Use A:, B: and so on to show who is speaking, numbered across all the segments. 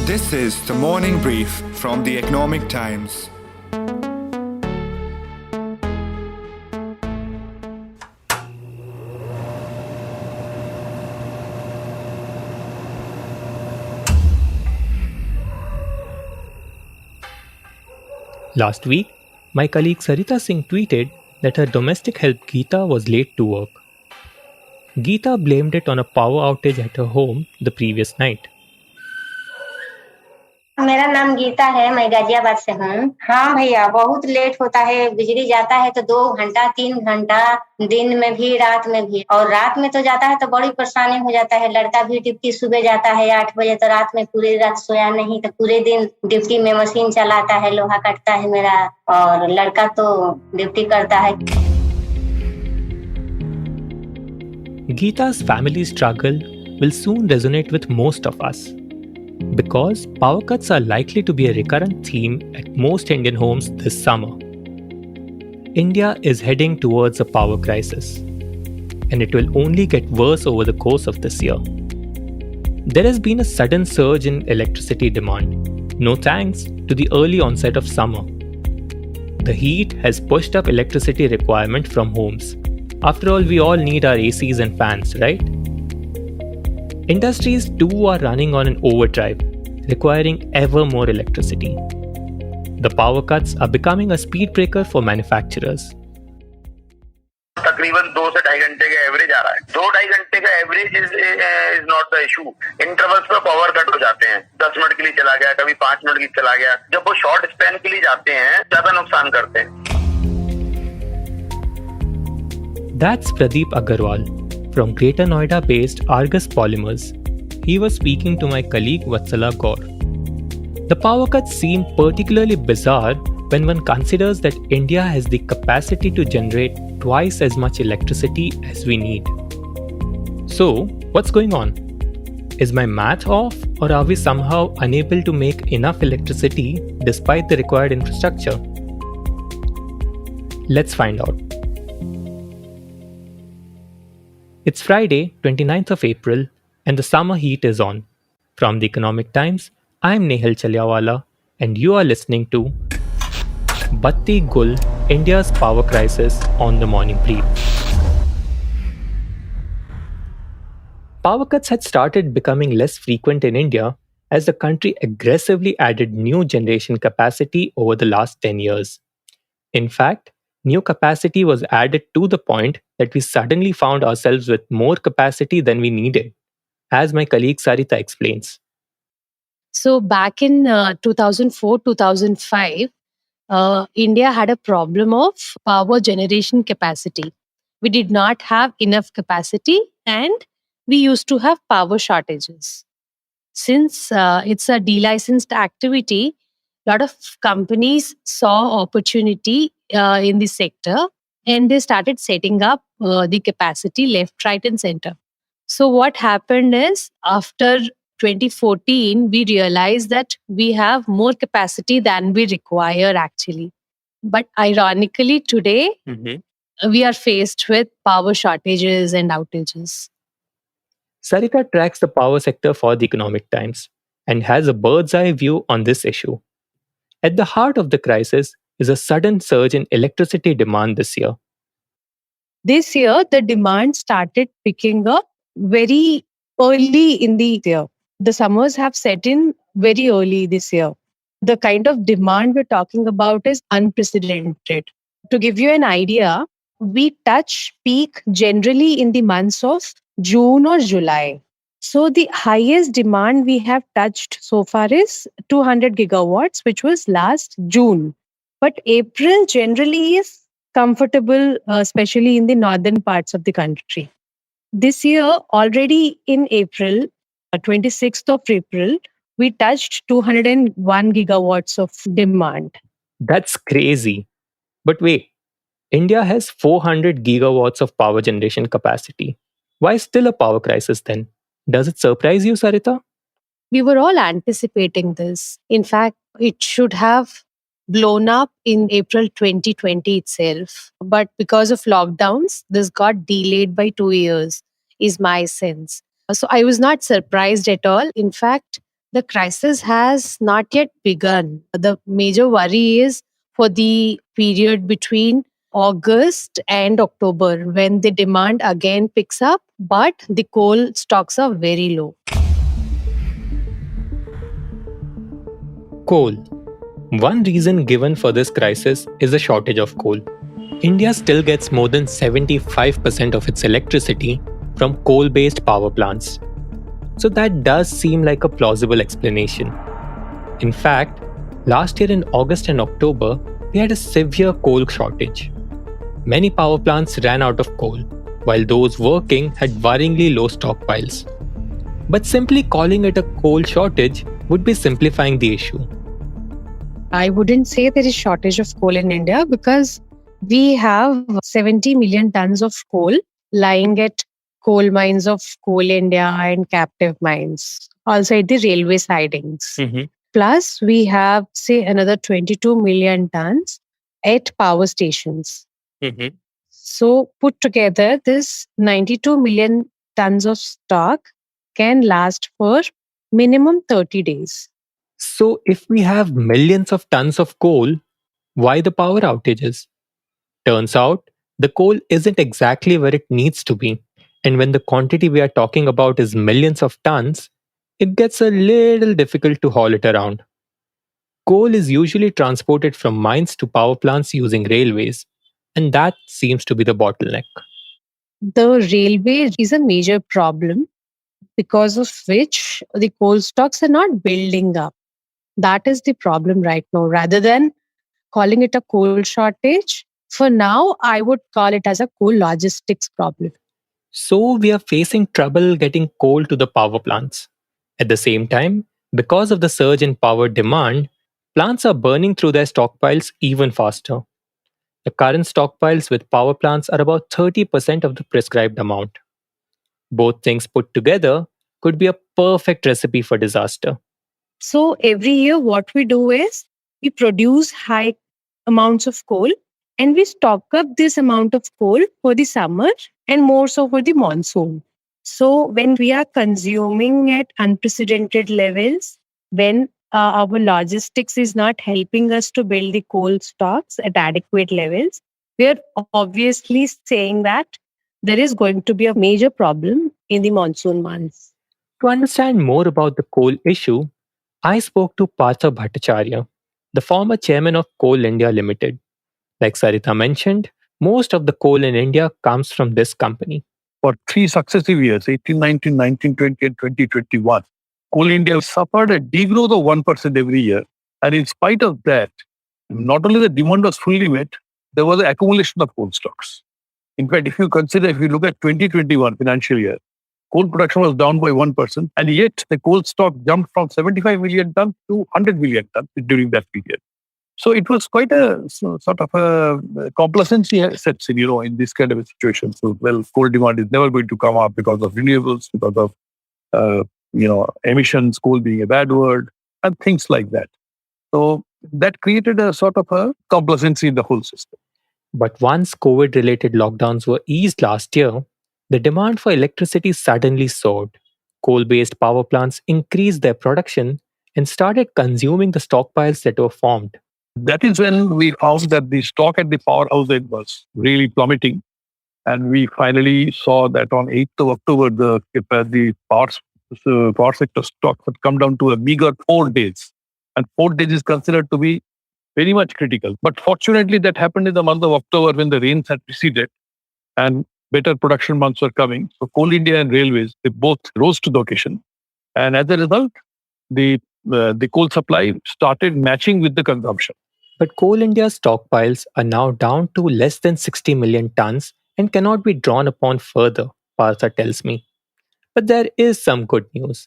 A: This is the morning brief from the Economic Times.
B: Last week, my colleague Sarita Singh tweeted that her domestic help Geeta was late to work. Geeta blamed it on a power outage at her home the previous night.
C: मेरा नाम गीता है, मैं गाजियाबाद से हूँ। हाँ भैया, बहुत late होता है। बिजली जाता है तो 2 घंटा 3 घंटा, दिन में भी रात में भी। और रात में तो जाता है तो बड़ी परेशानी हो जाता है। लड़का भी ड्यूटी सुबह जाता है 8 बजे, तो रात में पूरी रात सोया नहीं, तो पूरे दिन ड्यूटी में मशीन चलाता है, लोहा काटता है मेरा, और लड़का तो ड्यूटी करता है।
B: Geeta's family struggle will soon resonate with most of us, because power cuts are likely to be a recurrent theme at most Indian homes this summer. India is heading towards a power crisis, and it will only get worse over the course of this year. There has been a sudden surge in electricity demand, no thanks to the early onset of summer. The heat has pushed up electricity requirement from homes. After all, we all need our ACs and fans, right? Industries too are running on an overdrive, requiring ever more electricity. The power cuts are becoming a speed breaker for manufacturers.
D: तकरीबन 2 से 2.5 घंटे का average आ रहा है। 2-2.5 घंटे का average is not the issue. Intervals पे power cut हो जाते हैं, 10 मिनट के लिए चला गया, कभी 5 मिनट के लिए चला गया। जब वो शॉर्ट स्पैन के लिए जाते हैं, ज्यादा नुकसान करते हैं।
B: That's Pradeep Agarwal from Greater Noida-based Argus Polymers. He was speaking to my colleague Vatsala Gaur. The power cuts seem particularly bizarre when one considers that India has the capacity to generate twice as much electricity as we need. So, what's going on? Is my math off, or are we somehow unable to make enough electricity despite the required infrastructure? Let's find out. It's Friday, 29th of April, and the summer heat is on. From the Economic Times, I'm Nehal Chaliawala, and you are listening to Batti Gul, India's Power Crisis on the Morning Brief. Power cuts had started becoming less frequent in India as the country aggressively added new generation capacity over the last 10 years. In fact, new capacity was added to the point that we suddenly found ourselves with more capacity than we needed, as my colleague Sarita explains.
E: So back in 2004-2005, India had a problem of power generation capacity. We did not have enough capacity and we used to have power shortages. Since it's a delicensed activity, a lot of companies saw opportunity in the sector and they started setting up the capacity left, right, and center. So what happened is after 2014, we realized that we have more capacity than we require actually. But ironically, today, we are faced with power shortages and outages.
B: Sarita tracks the power sector for the Economic Times and has a bird's eye view on this issue. At the heart of the crisis is a sudden surge in electricity demand this year.
E: This year, the demand started picking up very early in the year. The summers have set in very early this year. The kind of demand we're talking about is unprecedented. To give you an idea, we touch peak generally in the months of June or July. So the highest demand we have touched so far is 200 gigawatts, which was last June. But April generally is comfortable, especially in the northern parts of the country. This year, already in April, 26th of April, we touched 201 gigawatts of demand.
B: That's crazy. But wait, India has 400 gigawatts of power generation capacity. Why still a power crisis then? Does it surprise you, Sarita?
E: We were all anticipating this. In fact, it should have blown up in April 2020 itself. But because of lockdowns, this got delayed by 2 years, is my sense. So I was not surprised at all. In fact, The crisis has not yet begun. The major worry is for the period between August and October when the demand again picks up, but the coal stocks are very low.
B: Coal. One reason given for this crisis is a shortage of coal. India still gets more than 75% of its electricity from coal based power plants. So that does seem like a plausible explanation. In fact, last year in August and October, we had a severe coal shortage. Many power plants ran out of coal, while those working had worryingly low stockpiles. But simply calling it a coal shortage would be simplifying the issue.
E: I wouldn't say there is shortage of coal in India because we have 70 million tons of coal lying at coal mines of Coal India and captive mines, also at the railway sidings. Plus, we have, say, another 22 million tons at power stations. So, put together, this 92 million tons of stock can last for minimum 30 days.
B: So, if we have millions of tons of coal, why the power outages? Turns out, the coal isn't exactly where it needs to be. And when the quantity we are talking about is millions of tons, it gets a little difficult to haul it around. Coal is usually transported from mines to power plants using railways, and that seems to be the bottleneck.
E: The railway is a major problem because of which the coal stocks are not building up. That is the problem right now. Rather than calling it a coal shortage, for now, I would call it as a coal logistics problem.
B: So, we are facing trouble getting coal to the power plants. At the same time, because of the surge in power demand, plants are burning through their stockpiles even faster. The current stockpiles with power plants are about 30% of the prescribed amount. Both things put together could be a perfect recipe for disaster.
E: So every year, what we do is we produce high amounts of coal and we stock up this amount of coal for the summer and more so for the monsoon. So when we are consuming at unprecedented levels, when our logistics is not helping us to build the coal stocks at adequate levels, we are obviously saying that there is going to be a major problem in the monsoon months.
B: To understand more about the coal issue, I spoke to Partha Bhattacharya, the former chairman of Coal India Ltd. Like Sarita mentioned, most of the coal in India comes from this company.
F: For 3 successive years, 18, 19, 19, 20, and 2021, Coal India suffered a degrowth of 1% every year. And in spite of that, not only the demand was fully met, there was an accumulation of coal stocks. In fact, if you look at 2021 financial year, coal production was down by 1%, and yet the coal stock jumped from 75 million tons to 100 million tons during that period. So it was quite a sort of a complacency sets in this kind of a situation. So, coal demand is never going to come up because of renewables, because of, emissions, coal being a bad word, and things like that. So that created a sort of a complacency in the whole system.
B: But once COVID related lockdowns were eased last year, the demand for electricity suddenly soared. Coal based power plants increased their production and started consuming the stockpiles that were formed.
F: That is when we found that the stock at the powerhouse end was really plummeting. And we finally saw that on 8th of October, the power sector stock had come down to a meager 4 days. And 4 days is considered to be very much critical. But fortunately, that happened in the month of October when the rains had receded and better production months were coming. So Coal India and Railways, they both rose to the occasion. And as a result, the coal supply started matching with the consumption.
B: But Coal India's stockpiles are now down to less than 60 million tons and cannot be drawn upon further, Partha tells me. But there is some good news.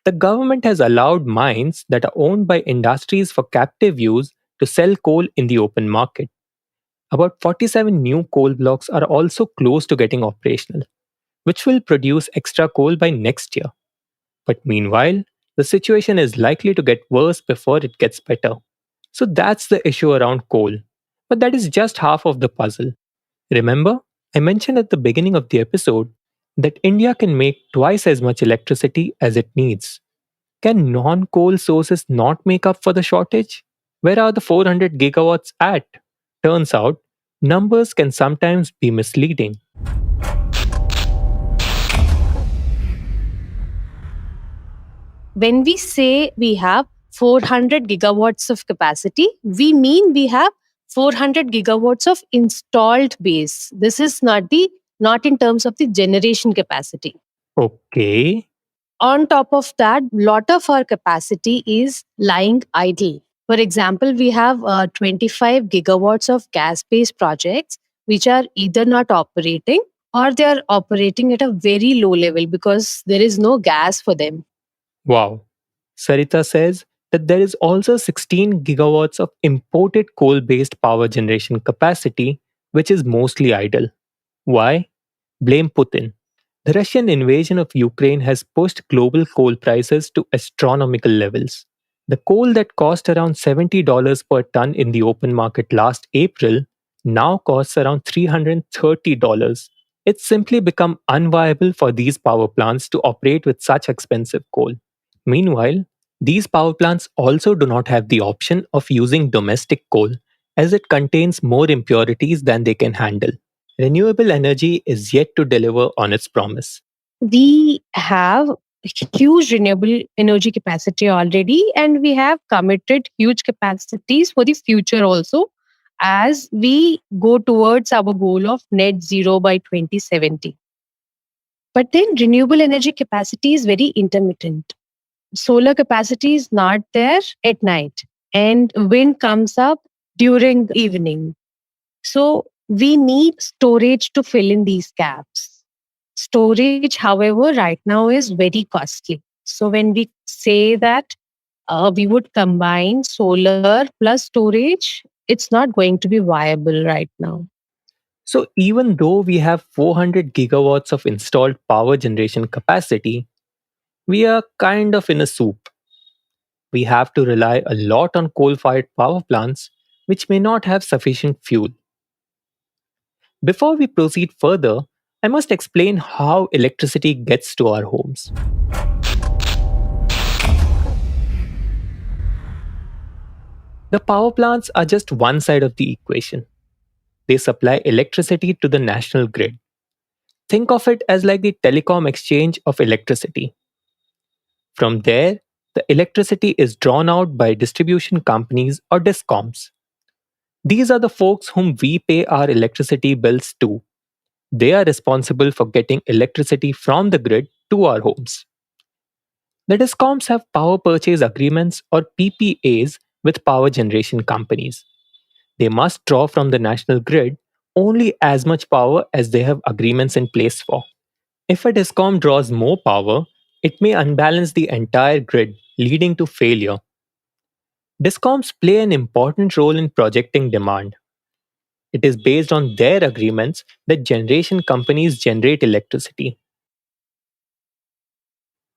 B: The government has allowed mines that are owned by industries for captive use to sell coal in the open market. About 47 new coal blocks are also close to getting operational, which will produce extra coal by next year. But meanwhile, the situation is likely to get worse before it gets better. So that's the issue around coal. But that is just half of the puzzle. Remember, I mentioned at the beginning of the episode that India can make twice as much electricity as it needs. Can non-coal sources not make up for the shortage? Where are the 400 gigawatts at? Turns out, numbers can sometimes be misleading.
E: When we say we have 400 gigawatts of capacity, we mean we have 400 gigawatts of installed base. This is not in terms of the generation capacity.
B: Okay.
E: On top of that, lot of our capacity is lying idle. For example, we have 25 gigawatts of gas-based projects which are either not operating or they are operating at a very low level because there is no gas for them.
B: Wow. Sarita says that there is also 16 gigawatts of imported coal based power generation capacity, which is mostly idle. Why? Blame Putin. The Russian invasion of Ukraine has pushed global coal prices to astronomical levels. The coal that cost around $70 per ton in the open market last April now costs around $330. It's simply become unviable for these power plants to operate with such expensive coal. Meanwhile, these power plants also do not have the option of using domestic coal as it contains more impurities than they can handle. Renewable energy is yet to deliver on its promise.
E: We have huge renewable energy capacity already, and we have committed huge capacities for the future also as we go towards our goal of net zero by 2070. But then renewable energy capacity is very intermittent. Solar capacity is not there at night, and wind comes up during the evening. So we need storage to fill in these gaps. Storage, however, right now is very costly. So when we say that we would combine solar plus storage, it's not going to be viable right now.
B: So, even though we have 400 gigawatts of installed power generation capacity, we are kind of in a soup. We have to rely a lot on coal fired power plants, which may not have sufficient fuel. Before we proceed further, I must explain how electricity gets to our homes. The power plants are just one side of the equation. They supply electricity to the national grid. Think of it as like the telecom exchange of electricity. From there, the electricity is drawn out by distribution companies or discoms. These are the folks whom we pay our electricity bills to. They are responsible for getting electricity from the grid to our homes. The discoms have power purchase agreements or PPAs with power generation companies. They must draw from the national grid only as much power as they have agreements in place for. If a discom draws more power, it may unbalance the entire grid, leading to failure. Discoms play an important role in projecting demand. It is based on their agreements that generation companies generate electricity.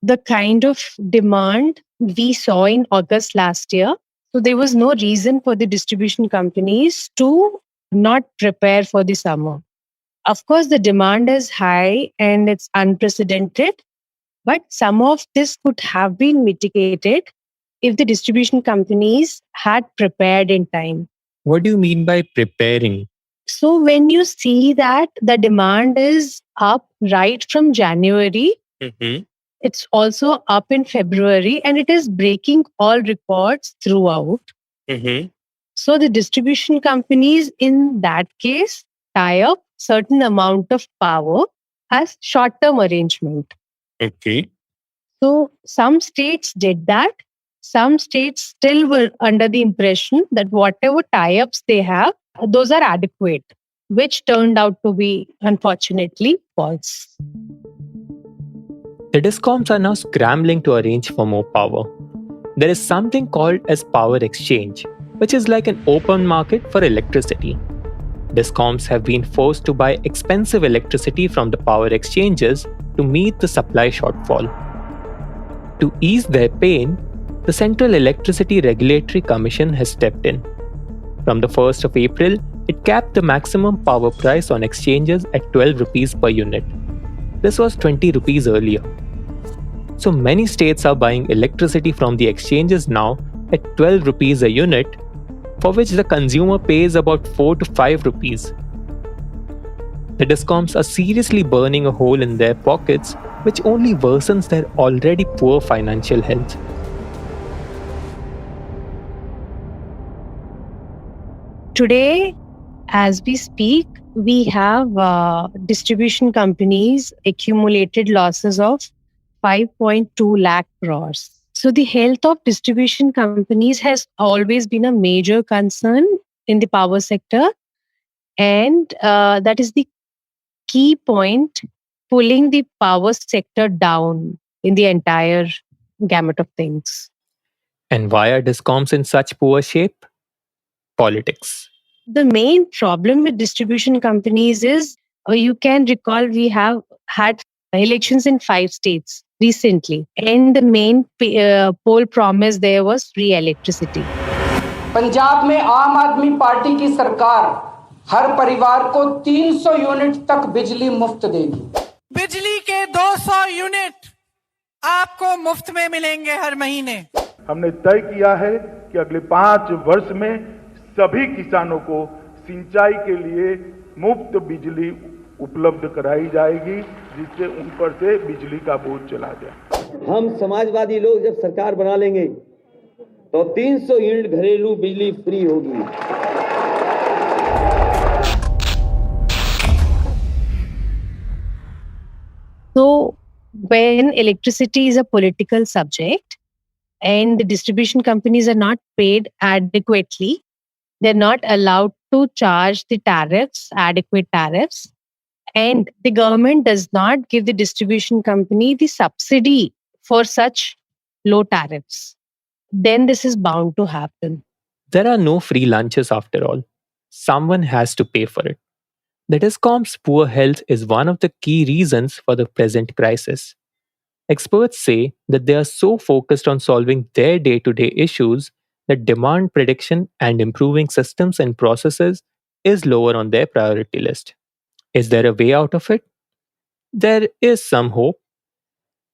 E: The kind of demand we saw in August last year, so there was no reason for the distribution companies to not prepare for the summer. Of course, the demand is high and it's unprecedented, but some of this could have been mitigated if the distribution companies had prepared in time.
B: What do you mean by preparing?
E: So, when you see that the demand is up right from January, it's also up in February, and it is breaking all records throughout. So, the distribution companies in that case tie up certain amount of power as short-term arrangement.
B: Okay.
E: So some states did that. Some states still were under the impression that whatever tie-ups they have, those are adequate, which turned out to be, unfortunately, false.
B: The discoms are now scrambling to arrange for more power. There is something called as power exchange, which is like an open market for electricity. Discoms have been forced to buy expensive electricity from the power exchanges to meet the supply shortfall. To ease their pain, the Central Electricity Regulatory Commission has stepped in. From the 1st of April, it capped the maximum power price on exchanges at 12 rupees per unit. This was 20 rupees earlier. So many states are buying electricity from the exchanges now at 12 rupees a unit, for which the consumer pays about 4 to 5 rupees. The discoms are seriously burning a hole in their pockets, which only worsens their already poor financial health.
E: Today, as we speak, we have distribution companies accumulated losses of 5.2 lakh crores. So the health of distribution companies has always been a major concern in the power sector. And that is the key point pulling the power sector down in the entire gamut of things.
B: And why are discoms in such poor shape? Politics.
E: The main problem with distribution companies is, you can recall, we have had elections in 5 states recently, and the main poll promise there was free electricity.
G: Punjab में आम आदमी party की सरकार हर परिवार को 300 unit तक बिजली मुफ्त देगी।
H: बिजली के 200 यूनिट आपको मुफ्त में मिलेंगे हर महीने।
I: हमने तय किया है कि अगले 5 वर्ष में सभी किसानों को सिंचाई के लिए मुफ्त बिजली उपलब्ध कराई जाएगी, जिससे उन पर से बिजली का बोझ चला जाए।
J: हम समाजवादी लोग जब सरकार बना लेंगे तो 300 यूनिट घरेलू बिजली फ्री होगी।
E: So when electricity is a political subject and the distribution companies are not paid adequately, they're not allowed to charge the tariffs, adequate tariffs, and the government does not give the distribution company the subsidy for such low tariffs, then this is bound to happen.
B: There are no free lunches after all. Someone has to pay for it. The discom's poor health is one of the key reasons for the present crisis. Experts say that they are so focused on solving their day-to-day issues that demand prediction and improving systems and processes is lower on their priority list. Is there a way out of it? There is some hope.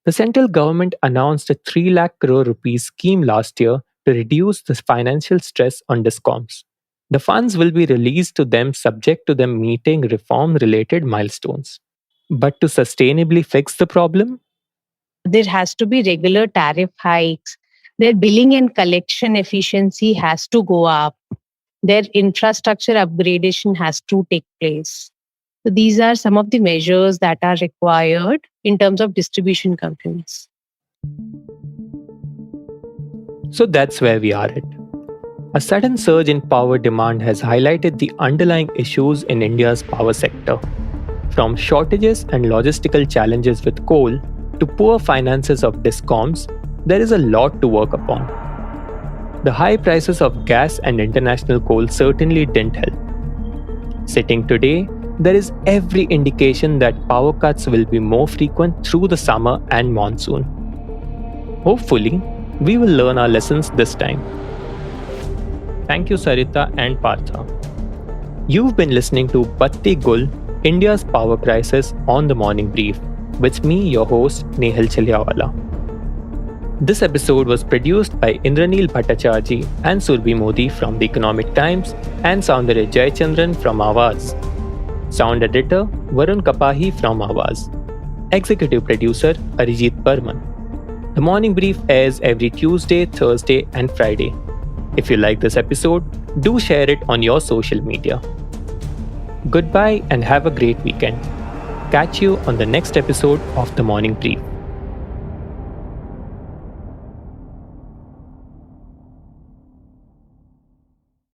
B: The central government announced a 3 lakh crore rupees scheme last year to reduce the financial stress on discoms. The funds will be released to them subject to them meeting reform-related milestones. But to sustainably fix the problem,
E: there has to be regular tariff hikes. Their billing and collection efficiency has to go up. Their infrastructure upgradation has to take place. So these are some of the measures that are required in terms of distribution companies.
B: So that's where we are at. A sudden surge in power demand has highlighted the underlying issues in India's power sector. From shortages and logistical challenges with coal to poor finances of discoms, there is a lot to work upon. The high prices of gas and international coal certainly didn't help. Sitting today, there is every indication that power cuts will be more frequent through the summer and monsoon. Hopefully, we will learn our lessons this time. Thank you, Sarita and Partha. You've been listening to Batti Gul, India's Power Crisis on the Morning Brief, with me, your host, Nehal Chaliawala. This episode was produced by Indranil Bhattacharya and Surbhi Modi from The Economic Times and Soundarya Jayachandran from Awaaz. Sound editor, Varun Kapahi from Awaaz. Executive producer, Arijit Burman. The Morning Brief airs every Tuesday, Thursday and Friday. If you like this episode, do share it on your social media. Goodbye and have a great weekend. Catch you on the next episode of The Morning Brief.